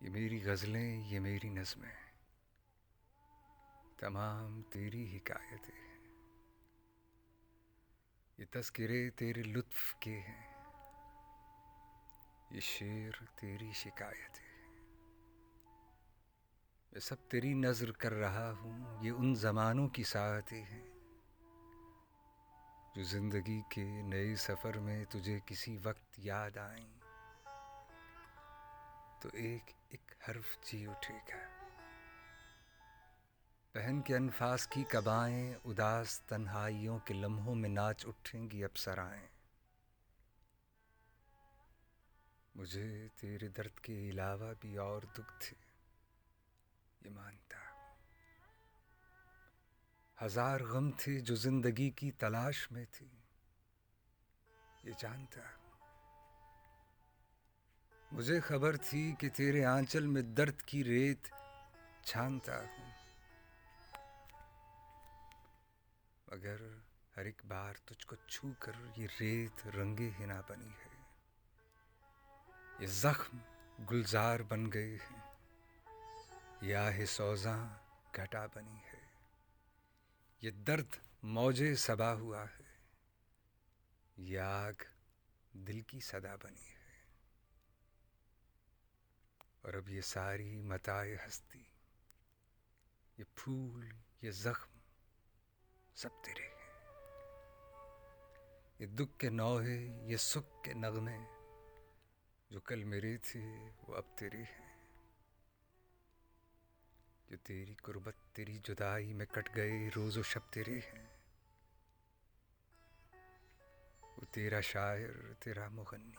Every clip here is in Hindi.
ये मेरी गज़लें, ये मेरी नज़में, तमाम तेरी हिकायतें हैं। ये तज़किरे तेरे लुत्फ़ के हैं, ये शेर तेरी शिकायतें हैं। मैं सब तेरी नज़र कर रहा हूँ, ये उन ज़मानों की साहतें हैं जो ज़िंदगी के नए सफ़र में तुझे किसी वक्त याद आएं तो एक एक हर्फ जी उठेगा। पहन के अनफास की कबाएं उदास तन्हाइयों के लम्हों में नाच उठेंगी अप्सराएं। मुझे तेरे दर्द के अलावा भी और दुख थे, ये मानता हूँ। हजार गम थे जो जिंदगी की तलाश में थे, ये जानता हूँ। मुझे खबर थी कि तेरे आंचल में दर्द की रेत छानता हूँ, मगर हर एक बार तुझको छू कर ये रेत रंगे हिना बनी है। ये जख्म गुलजार बन गए हैं, ये आहे सौज़ां घटा बनी है। ये दर्द मौजे सबा हुआ है, ये आग दिल की सदा बनी है। और अब ये सारी मताए हस्ती, ये फूल, ये जख्म सब तेरे हैं। ये दुख के नौहे, ये सुख के नगमे, जो कल मेरे थे वो अब तेरे हैं। जो तेरी कुर्बत तेरी जुदाई में कट गए रोज़ो शब तेरे हैं। वो तेरा शायर तेरा मुगन्नी,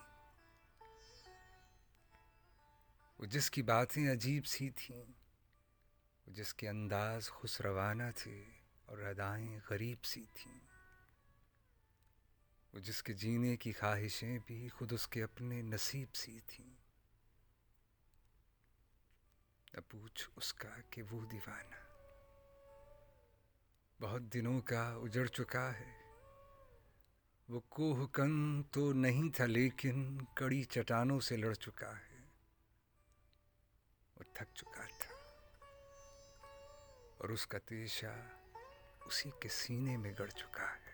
वो जिसकी बातें अजीब सी थीं, वो जिसके अंदाज खुसरवाना थे और अदाएं गरीब सी थीं, वो जिसके जीने की ख्वाहिशें भी खुद उसके अपने नसीब सी थीं। न पूछ उसका कि वो दीवाना बहुत दिनों का उजड़ चुका है। वो कोहकन तो नहीं था लेकिन कड़ी चट्टानों से लड़ चुका है। वो थक चुका था और उसका तेशा उसी के सीने में गड़ चुका है।